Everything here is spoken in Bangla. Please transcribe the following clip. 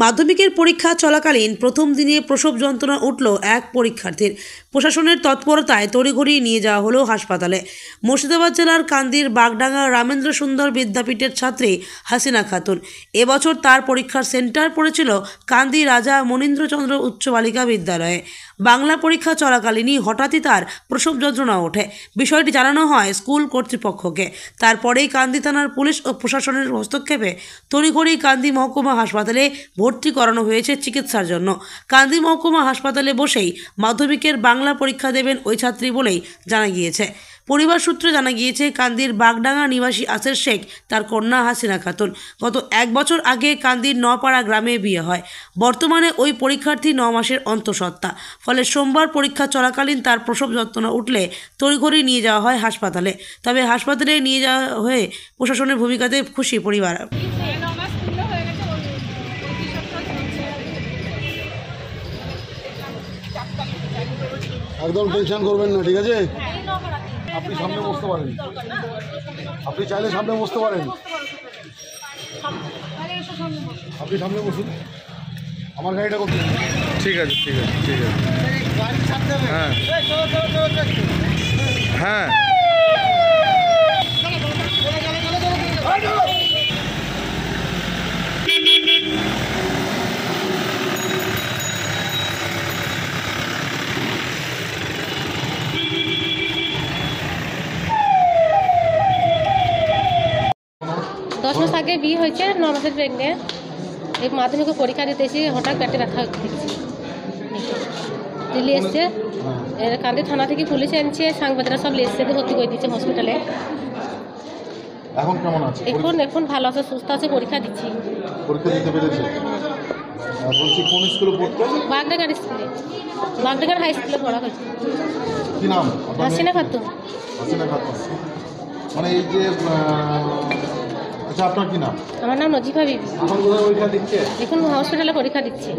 মাধ্যমিকের পরীক্ষা চলাকালীন প্রথম দিনে প্রসব যন্ত্রণা উঠল এক পরীক্ষার্থীর। প্রশাসনের তৎপরতায় তড়িঘড়ি নিয়ে যাওয়া হলো হাসপাতালে। মুর্শিদাবাদ জেলার কান্দির বাগডাঙ্গা রামেন্দ্র সুন্দর বিদ্যাপীঠের ছাত্রী হাসিনা খাতুন। এবছর তার পরীক্ষার সেন্টার পড়েছিল কান্দি রাজা মনীন্দ্রচন্দ্র উচ্চ বালিকা বিদ্যালয়ে। বাংলা পরীক্ষা চলাকালীনই হঠাৎই তার প্রসব যন্ত্রণা ওঠে। বিষয়টি জানানো হয় স্কুল কর্তৃপক্ষকে। তারপরেই কান্দি থানার পুলিশ ও প্রশাসনের হস্তক্ষেপে তড়িঘড়ি কান্দি মহকুমা হাসপাতালে ভর্তি করানো হয়েছে চিকিৎসার জন্য। কান্দি মহকুমা হাসপাতালে বসেই মাধ্যমিকের বাংলা পরীক্ষা দেবেন ওই ছাত্রী বলেই জানা গিয়েছে। পরিবার সূত্রে জানা গিয়েছে, কান্দির বাগডাঙ্গা নিবাসী আসের শেখ তার কন্যা হাসিনা খাতুন। গত 1 বছর আগে কান্দির নপাড়া গ্রামে বিয়ে হয়। বর্তমানে ওই পরীক্ষার্থী 9 মাসের অন্তঃসত্ত্বা। ফলে সোমবার পরীক্ষা চলাকালীন তার প্রসব যন্ত্রণা উঠলে তড়িঘড়ি নিয়ে যাওয়া হয় হাসপাতালে। তবে হাসপাতালে নিয়ে যাওয়া হয়ে প্রশাসনের ভূমিকাতে খুশি পরিবার। একদম টেনশন করবেন না, ঠিক আছে? আপনি সামনে বসতে পারেন, আপনি চাইলে সামনে বসতে পারেন, আপনি সামনে বসুন। আমার গাড়িটা করতে ঠিক আছে, ঠিক আছে, ঠিক আছে। হ্যাঁ হ্যাঁ 10 মাস আগে বিয়ে হয়েছে, 9 মাসের প্রেগনেন্ট। এই মাধ্যমিক পরীক্ষা দিতে এসে হঠাৎ পেটে ব্যথা দেখছি। দিল্লি এসছে, কান্দি থানা থেকে পুলিশ এনেছে, সাংবাদিকরা সব এসছে, ভর্তি করে দিচ্ছে হসপিটালে। এখন কেমন আছে? এখন ভালো আছে, সুস্থ আছে, পরীক্ষা দিচ্ছি। পরীক্ষা দিতে পেরেছে? বলছি কোন স্কুলে পড়তো? বাগডাঙ্গার স্কুলে, বাগডাঙ্গার হাই স্কুলে পড়া হয়েছে। কি নাম? হাসিনা খাতুন। হাসিনা খাতুন, মানে এই যে আচ্ছা, আপনার কি নাম? আমার নাম নজিফা বিবি। এখন কোথায় পরীক্ষা দিচ্ছে? এখন হসপিটালে পরীক্ষা দিচ্ছি।